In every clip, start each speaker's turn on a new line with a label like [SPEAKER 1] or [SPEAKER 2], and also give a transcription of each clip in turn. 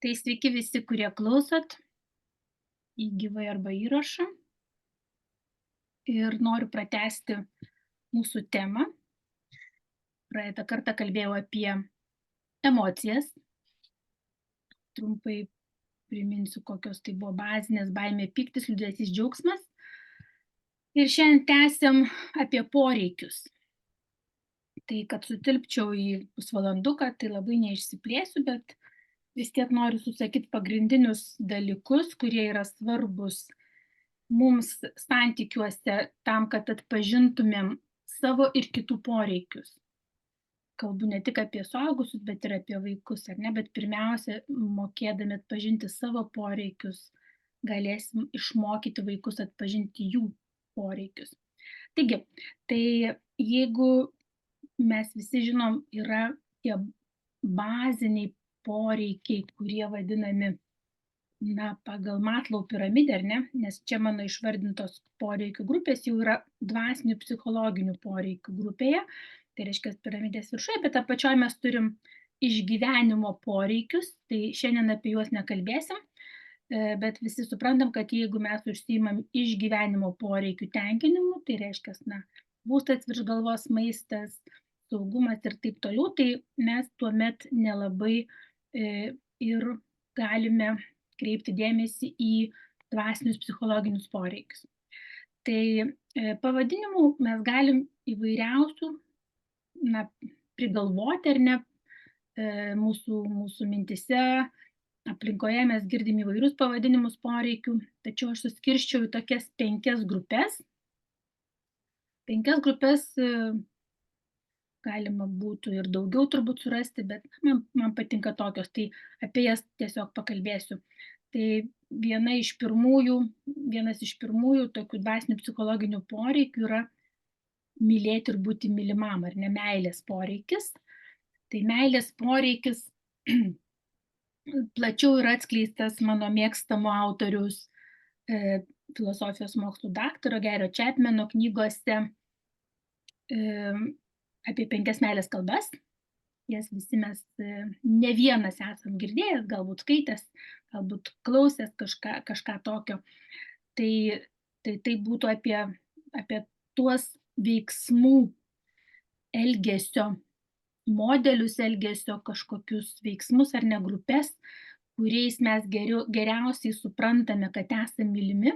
[SPEAKER 1] Tai sveiki visi, kurie klausot į gyvai arba įrašą. Ir noriu pratęsti mūsų temą. Praeitą kartą kalbėjau apie emocijas. Trumpai priminsiu, kokios tai buvo bazinės: baimė, pyktis, liūdesys, džiaugsmas. Ir šiandien tęsiam apie poreikius. Tai, kad sutilpčiau į pusvalanduką, tai labai neišsiplėsiu, bet vis tiek noriu susakyti pagrindinius dalykus, kurie yra svarbus mums santykiuose tam, kad atpažintumėm savo ir kitų poreikius. Kalbu ne tik apie suaugusius, bet ir apie vaikus, ar ne? Bet pirmiausia, mokėdami atpažinti savo poreikius, galėsim išmokyti vaikus atpažinti jų poreikius. Taigi, tai jeigu mes visi žinom, yra tie baziniai poreikiai, kurie vadinami pagal Maslow piramidę, ar ne? Nes čia mano išvardintos poreikių grupės jau yra dvasinių psichologinių poreikių grupėje, tai reiškia piramidės viršuje, bet apačioje mes turim išgyvenimo poreikius, tai šiandien apie juos nekalbėsim, bet visi suprantam, kad jeigu mes užsiimam išgyvenimo poreikių tenkinimu, tai reiškia, būstas virš galvos, maistas, saugumas ir taip toliau, tai mes tuomet nelabai ir galime kreipti dėmesį į dvasinius psichologinius poreikius. Tai pavadinimų mes galim įvairiausių prigalvoti, ar ne, mūsų mintise, aplinkoje mes girdim įvairius pavadinimus poreikių, tačiau aš suskirščiau į tokias 5 grupės. 5 grupės galima būtų ir daugiau turbūt surasti, bet man patinka tokios, tai apie jas tiesiog pakalbėsiu. Tai vienas iš pirmųjų tokių dvasinių psichologinių poreikių yra mylėti ir būti mylimam, ar ne, meilės poreikis. Tai meilės poreikis plačiau yra atskleistas mano mėgstamo autoriaus, filosofijos mokslų daktaro Gario Chapmano knygose apie 5 meilės kalbas. Jas visi mes ne vienas esam girdėjęs, galbūt skaitęs, galbūt klausęs kažką tokio. Tai būtų apie tuos veiksmų, elgesio modelius, elgesio kažkokius veiksmus ar ne grupės, kuriais mes geriausiai suprantame, kad esame mylimi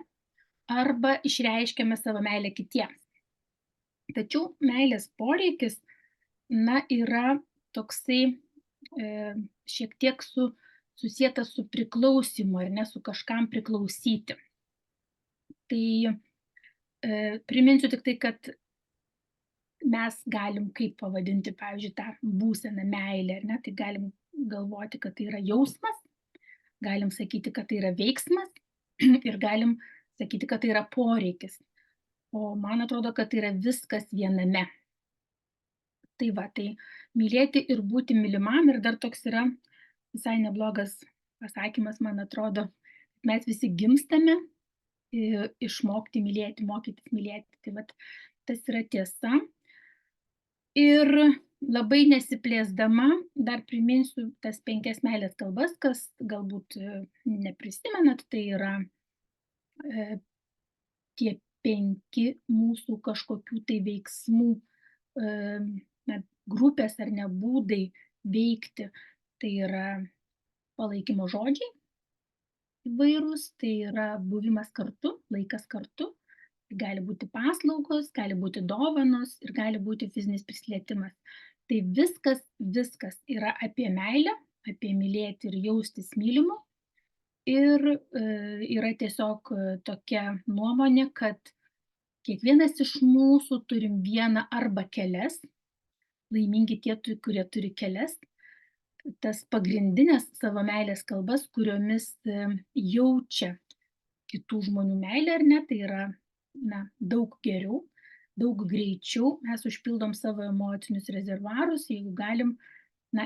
[SPEAKER 1] arba išreiškiame savo meilę kitiems. Tačiau meilės poreikis, yra toksai šiek tiek susietas su priklausymu, ar ne, su kažkam priklausyti. Tai priminsiu tik tai, kad mes galim kaip pavadinti, pavyzdžiui, tą būseną meilę, ar ne, tai galim galvoti, kad tai yra jausmas, galim sakyti, kad tai yra veiksmas ir galim sakyti, kad tai yra poreikis. O man atrodo, kad tai yra viskas viename. Tai mylėti ir būti mylimam, ir dar toks yra visai neblogas pasakymas, man atrodo, mes visi gimstame išmokti mylėti, mokytis mylėti. Tai tas yra tiesa. Ir labai nesiplėsdama, dar priminsiu tas 5 meilės kalbas, kas galbūt neprisimenat, tai yra tie 5 mūsų kažkokių tai veiksmų grupės ar ne būdai veikti. Tai yra palaikymo žodžiai įvairūs, tai yra buvimas kartu, laikas kartu, tai gali būti paslaugos, gali būti dovanos ir gali būti fizinis prisilietimas. Tai viskas yra apie meilę, apie mylėti ir jaustis mylimu. Ir yra tiesiog tokia nuomonė, kad kiekvienas iš mūsų turim vieną arba kelias, laimingi tie, kurie turi kelias, tas pagrindinės savo meilės kalbas, kuriomis jaučia kitų žmonių meilę, ar ne, tai yra daug geriau, daug greičiau mes užpildom savo emocinius rezervuarus, jeigu galim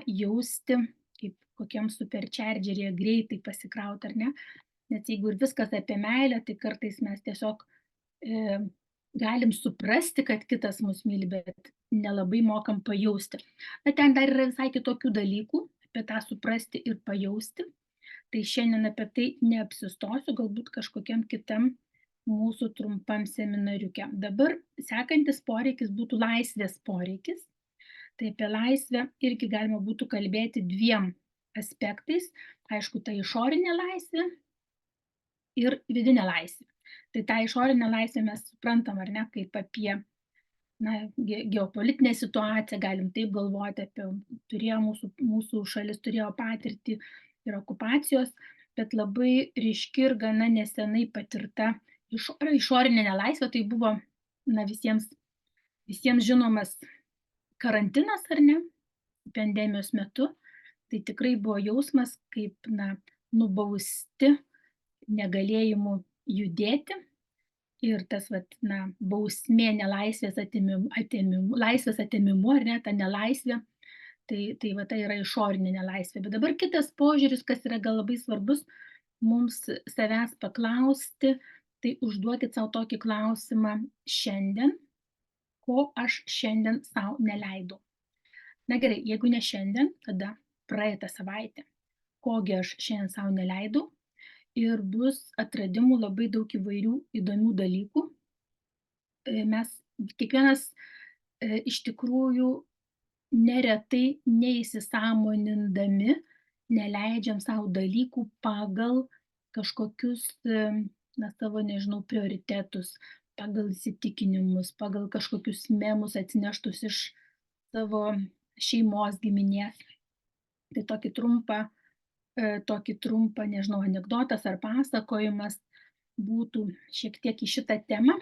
[SPEAKER 1] jausti, kaip kokiam superchargeryje greitai pasikrauti, ar ne, nes jeigu ir viskas apie meilę, tai kartais mes tiesiog galim suprasti, kad kitas mus myli, bet nelabai mokam pajausti. Bet ten dar yra visai kitokių dalykų, apie tą suprasti ir pajausti. Tai šiandien apie tai neapsistosiu, galbūt kažkokiam kitam mūsų trumpam seminariuke. Dabar sekantis poreikis būtų laisvės poreikis. Tai apie laisvę irgi galima būtų kalbėti dviem aspektais. Aišku, ta išorinė laisvė ir vidinė laisvė. Tai tą išorinę laisvę mes suprantam, ar ne, kaip apie geopolitinę situaciją, galim taip galvoti, apie mūsų šalis turėjo patirtį ir okupacijos, bet labai ryški ir gana nesenai patirta išorinė nelaisvė, tai buvo visiems žinomas karantinas, ar ne, pandemijos metu. Tai tikrai buvo jausmas, kaip nubausti negalėjimu judėti ir tas bausmė nelaisvės atėmimu, laisvės atėmimu, ar ne, ta nelaisvė, tai yra išorinė nelaisvė. Bet dabar kitas požiūris, kas yra gal labai svarbus mums savęs paklausti, tai užduokit savo tokį klausimą šiandien, ko aš šiandien savo neleidau. Na gerai, jeigu ne šiandien, tada praeitą savaitę, kogi aš šiandien savo neleidau, ir bus atradimų labai daug įvairių įdomių dalykų. Mes kiekvienas iš tikrųjų neretai neįsisąmonindami neleidžiam savo dalykų pagal kažkokius savo, prioritetus, pagal įsitikinimus, pagal kažkokius memus atsineštus iš savo šeimos giminės. Tai tokį trumpą, anekdotas ar pasakojimas būtų šiek tiek į šitą temą.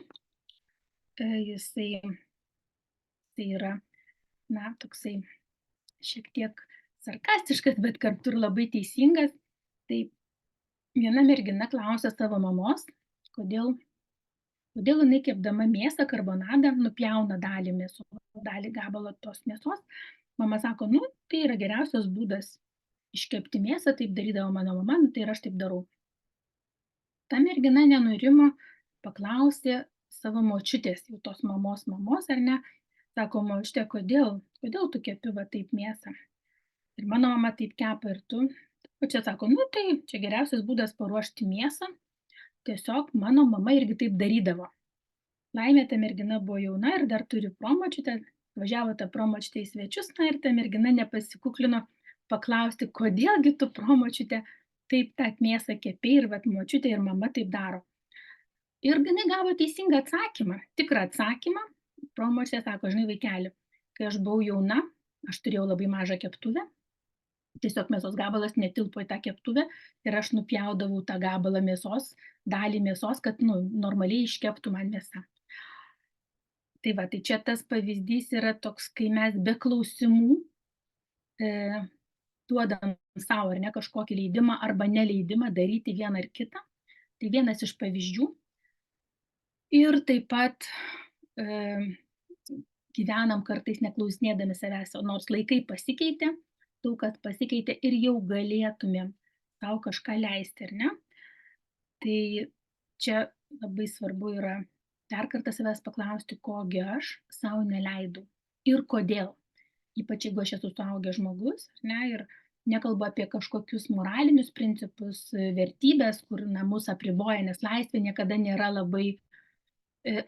[SPEAKER 1] Jisai yra, toksai šiek tiek sarkastiškas, bet kartu ir labai teisingas. Tai viena mergina klausė savo mamos, kodėl jinai kepdama mėsą, karbonadą, nupjauna dalį gabalo tos mėsos. Mama sako, tai yra geriausias būdas iškepti mėsą, taip darydavo mano mama, tai ir aš taip darau. Ta mergina nenurimo, paklausė savo močiutės, jau tos mamos, ar ne, sako, močiutė, kodėl tu kepi taip mėsą? Ir mano mama taip kepa ir tu. O čia sako, tai čia geriausias būdas paruošti mėsą, tiesiog mano mama irgi taip darydavo. Laimė, ta mergina buvo jauna ir dar turi promočiutę, važiavo ta promočiutė į svečius, ir ta mergina nepasikuklino paklausti, kodėlgi tu promočiutė taip tą mėsą kepi ir močiutė ir mama taip daro. Ir jinai gavo teisingą atsakymą, tikrą atsakymą. Promočiutė sako, žinai vaikeli, kai aš buvau jauna, aš turėjau labai mažą keptuvę, tiesiog mėsos gabalas netilpo į tą keptuvę ir aš nupjaudavau tą gabalą mėsos, dalį mėsos, kad normaliai iškeptų man mėsą. Tai čia tas pavyzdys yra toks, kai mes be klausimų duodam savo ar ne kažkokį leidimą arba neleidimą daryti vieną ar kitą. Tai vienas iš pavyzdžių. Ir taip pat gyvenam kartais neklausinėdami savęs, nors laikai pasikeitė, daug kas pasikeitė ir jau galėtumėm tau kažką leisti, ar ne? Tai čia labai svarbu yra dar kartą savęs paklausti, kogi aš savo neleidau ir kodėl. Ypač jeigu aš esu suaugęs žmogus, ar ne, ir nekalbu apie kažkokius moralinius principus, vertybės, kur mus apriboja, nes laisvė niekada nėra labai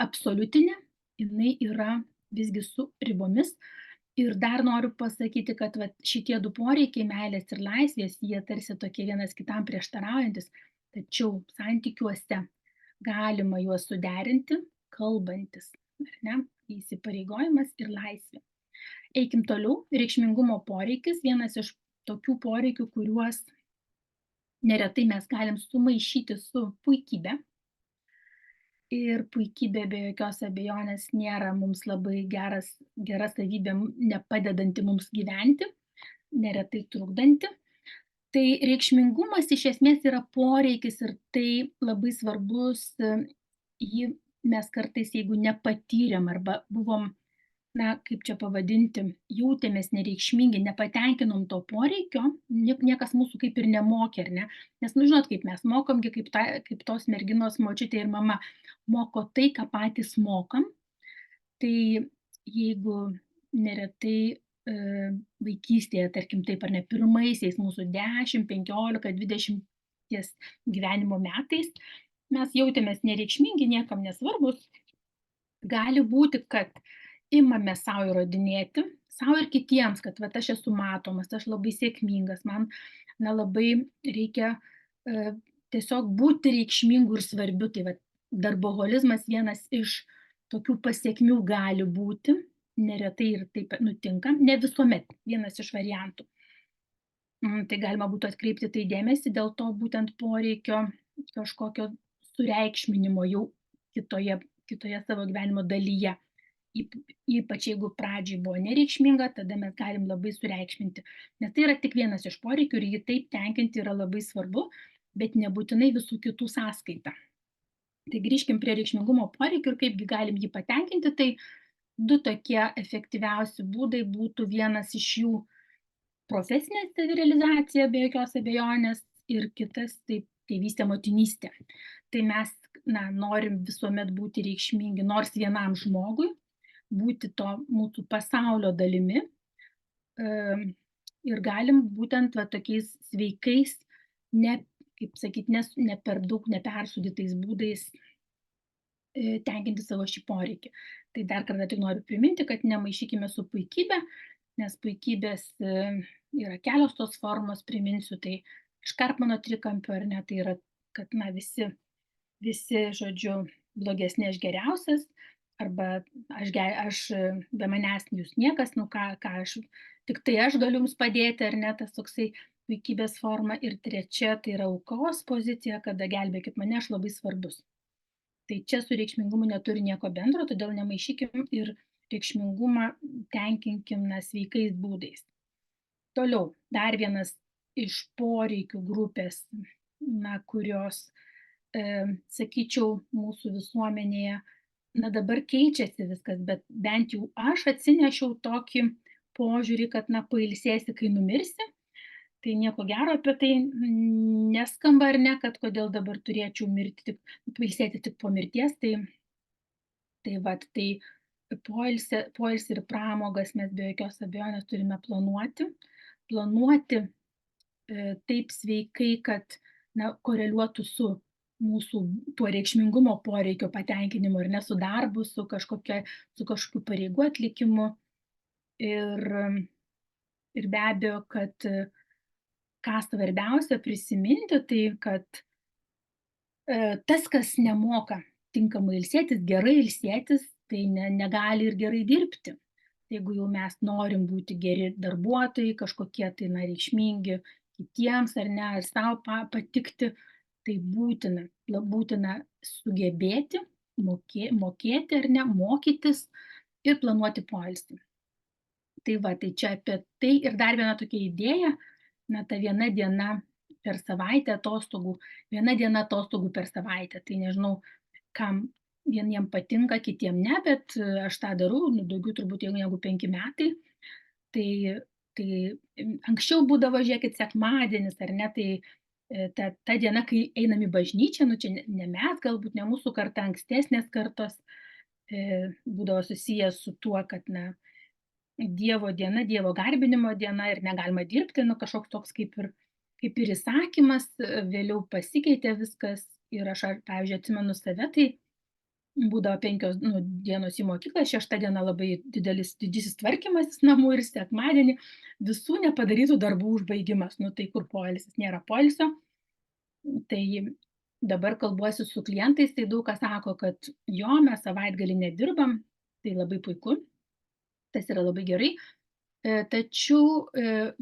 [SPEAKER 1] absoliutinė, jinai yra visgi su ribomis. Ir dar noriu pasakyti, kad šitie du poreikiai, meilės ir laisvės, jie tarsi tokie vienas kitam prieštaraujantis, tačiau santykiuose galima juos suderinti, kalbantis, ar ne, įsipareigojimas ir laisvė. Eikim toliau, reikšmingumo poreikis, vienas iš tokių poreikių, kuriuos neretai mes galim sumaišyti su puikybė. Ir puikybė be jokios abejonės nėra mums labai gera savybė, nepadedanti mums gyventi, neretai trukdanti. Tai reikšmingumas iš esmės yra poreikis ir tai labai svarbus, jį mes kartais, jeigu nepatyrėm arba buvom, kaip čia pavadinti, jautėmės nereikšmingi, nepatenkinom to poreikio, niekas mūsų kaip ir nemokė, ar ne? Nes, žinot, kaip mes mokomgi, kaip tos merginos močiutė ir mama moko tai, ką patys mokam. Tai jeigu neretai vaikystėje, tarkim taip ar ne, pirmaisiais mūsų 10, 15, 20 gyvenimo metais mes jautėmės nereikšmingi, niekam nesvarbus. Gali būti, kad imame sau įrodinėti, sau ir kitiems, kad vat aš esu matomas, aš labai sėkmingas, man labai reikia tiesiog būti reikšmingu ir svarbiu. Tai vat darboholizmas vienas iš tokių pasekmių gali būti, neretai ir taip nutinka, ne visuomet, vienas iš variantų. Tai galima būtų atkreipti tai dėmesį dėl to būtent poreikio kažkokio sureikšminimo jau kitoje savo gyvenimo dalyje. Ypač jeigu pradžiai buvo nereikšminga, tada mes galim labai sureikšminti. Nes tai yra tik vienas iš poreikių ir jį taip tenkinti yra labai svarbu, bet nebūtinai visų kitų sąskaita. Tai grįžkim prie reikšmingumo poreikių ir kaipgi galim jį patenkinti. Tai du tokie efektyviausi būdai būtų, vienas iš jų profesinė savirealizacija be jokios abejonės ir kitas tai tėvystė, motinystė. Tai mes norim visuomet būti reikšmingi nors vienam žmogui, būti to mūsų pasaulio dalimi ir galim būtent tokiais sveikais, ne per daug nepersūdytais būdais tenkinti savo šį poreikį. Tai dar kartą tik noriu priminti, kad nemaišykime su puikybė, nes puikybės yra kelios tos formos, priminsiu, tai iš Karpmano trikampio, ar ne, tai yra, kad visi, žodžiu, blogesni aš geriausias, arba aš be manęs jūs niekas, tik tai aš galiu jums padėti, ar ne, tas toksai puikybės forma. Ir trečia, tai yra aukos pozicija, kada gelbėkit mane, aš labai svarbus. Tai čia su reikšmingumu neturi nieko bendro, todėl nemaišykim ir reikšmingumą tenkinkim sveikais būdais. Toliau, dar vienas iš poreikių grupės, kurios, sakyčiau, mūsų visuomenėje, dabar keičiasi viskas, bet bent jau aš atsinešiau tokį požiūrį, kad pailsėsi, kai numirsi. Tai nieko gero apie tai neskamba, ar ne, kad kodėl dabar turėčiau pailsėti tik po mirties. Tai poilsį ir pramogas mes be jokios abejonės turime planuoti taip sveikai, kad koreliuotų su mūsų tuo reikšmingumo poreikio patenkinimu ir ne su darbu, su kažkokiu pareigų atlikimu. Ir be abejo, kad ką svarbiausia prisiminti, tai kad tas, kas nemoka tinkamai ilsėtis, gerai ilsėtis, tai negali ir gerai dirbti. Jeigu jau mes norim būti geri darbuotojai, kažkokie tai reikšmingi kitiems, ar ne, ar savo patikti, tai būtina sugebėti, mokėti, ar ne, mokytis ir planuoti poilsį. Tai čia apie tai. Ir dar viena tokia idėja, ta viena diena per savaitę atostogų, per savaitę. Tai nežinau, kam vieniem patinka, kitiem ne, bet aš tą darau, daugiau turbūt negu 5 metai. Tai anksčiau būdavo, žiūrėkit, sekmadienis, ar ne, tai ta diena, kai einam į bažnyčią, čia ne mes, galbūt ne mūsų karta, ankstesnės kartos, būdavo susijęs su tuo, kad Dievo diena, Dievo garbinimo diena ir negalima dirbti, kažkoks toks kaip ir įsakymas, vėliau pasikeitė viskas ir aš, pavyzdžiui, atsimenu save, tai būdavo 5 dienos į mokyklą, 6 diena labai didysis tvarkymasis namų ir sekmadienį visų nepadarytų darbų užbaigimas, tai kur poilsis, nėra poilsio. Tai dabar kalbuosi su klientais, tai daug kas sako, kad jo, mes savaitgalį nedirbam, tai labai puiku. Tas yra labai gerai, tačiau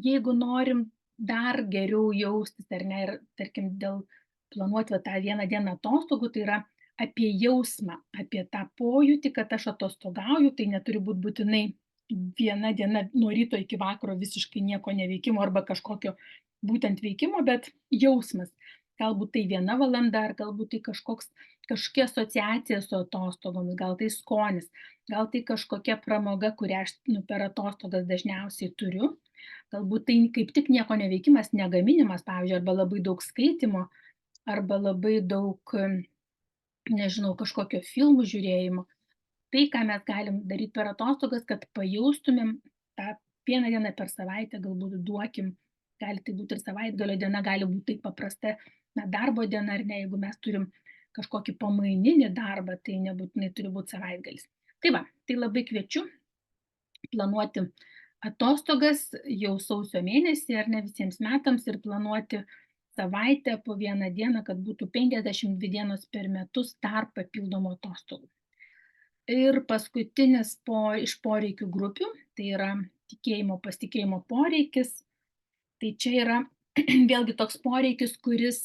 [SPEAKER 1] jeigu norim dar geriau jaustis, ar ne, ir tarkim dėl planuoti tą vieną dieną atostogų, tai yra apie jausmą, apie tą pojūtį, kad aš atostogauju, tai neturi būti būtinai viena diena nuo ryto iki vakaro visiškai nieko neveikimo arba kažkokio būtent veikimo, bet jausmas. Galbūt tai 1 valanda, ar galbūt tai kažkokia asociacija su atostogomis, gal tai skonis, gal tai kažkokia pramoga, kurią aš per atostogas dažniausiai turiu. Galbūt tai kaip tik nieko neveikimas, negaminimas, pavyzdžiui, arba labai daug skaitimo, arba labai daug, nežinau, kažkokio filmų žiūrėjimo. tai, ką mes galim daryti per atostogas, kad pajaustumėm tą vieną dieną per savaitę, galbūt duokim, gali tai būti ir savaitgalio diena, gali būti taip paprasta darbo diena, ar ne, jeigu mes turim kažkokį pamaininį darbą, tai nebūtinai turi būti savaitgalis. Tai va, tai labai kviečiu planuoti atostogas jau sausio mėnesį, ar ne, visiems metams ir planuoti savaitę po vieną dieną, kad būtų 52 dienos per metus dar papildomų atostogų. Ir paskutinis iš poreikių grupių, tai yra tikėjimo, pasitikėjimo poreikis. Tai čia yra vėlgi toks poreikis, kuris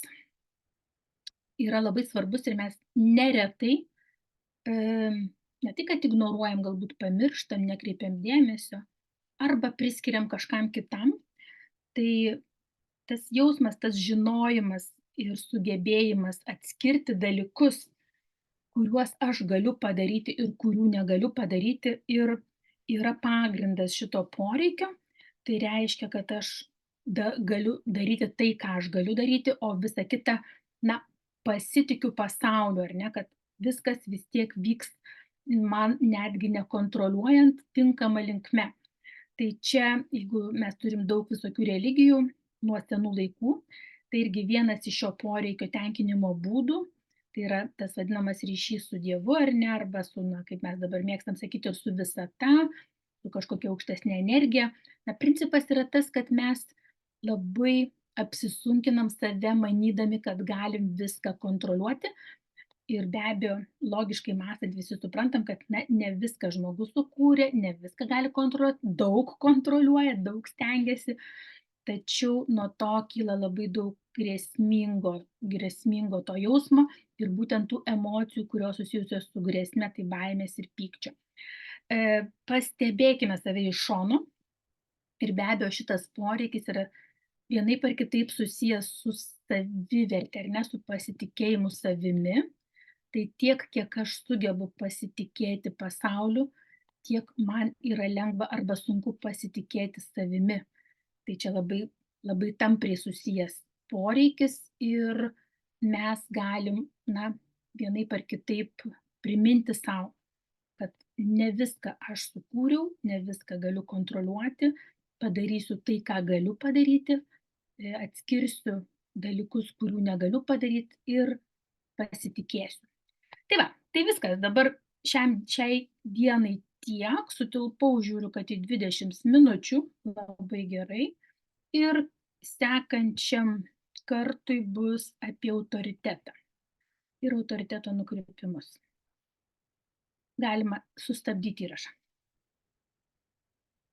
[SPEAKER 1] yra labai svarbus ir mes neretai, ne tik, kad ignoruojam, galbūt pamirštam, nekreipiam dėmesio, arba priskiriam kažkam kitam. Tai tas jausmas, tas žinojimas ir sugebėjimas atskirti dalykus, kuriuos aš galiu padaryti ir kurių negaliu padaryti, ir yra pagrindas šito poreikio. Tai reiškia, kad aš galiu daryti tai, ką aš galiu daryti, o visa kita, pasitikiu pasauliu, ar ne, kad viskas vis tiek vyks man netgi nekontroliuojant tinkamą linkme. Tai čia, jeigu mes turim daug visokių religijų nuo senų laikų, tai irgi vienas iš šio poreikio tenkinimo būdų, tai yra tas vadinamas ryšys su Dievu, ar ne, arba su, kaip mes dabar mėgstam sakyti, ir su visata, su kažkokia aukštesnė energija. Principas yra tas, kad mes labai apsisunkinam save, manydami, kad galim viską kontroliuoti. Ir be abejo, logiškai mąstant, visi suprantam, kad ne viską žmogus sukūrė, ne viską gali kontroliuoti, daug kontroliuoja, daug stengiasi, tačiau nuo to kyla labai daug grėsmingo to jausmo ir būtent tų emocijų, kurios susijusios su grėsme, tai baimės ir pykčio. Pastebėkime save iš šono ir be abejo šitas poreikis yra vienaip ar kitaip susijęs su savivertė, ar ne, su pasitikėjimu savimi. Tai tiek, kiek aš sugebu pasitikėti pasauliu, tiek man yra lengva arba sunku pasitikėti savimi. Tai čia labai, labai tampriai susijęs poreikis ir mes galim, vienaip ar kitaip priminti savo, kad ne viską aš sukūriau, ne viską galiu kontroliuoti, padarysiu tai, ką galiu padaryti, atskirsiu dalykus, kurių negaliu padaryti ir pasitikėsiu. Tai va, tai viskas, dabar šiai dienai tiek, sutilpau, žiūriu, kad į 20 minučių, labai gerai, ir sekančiam kartui bus apie autoritetą ir autoriteto nukrypimus. Galima sustabdyti įrašą.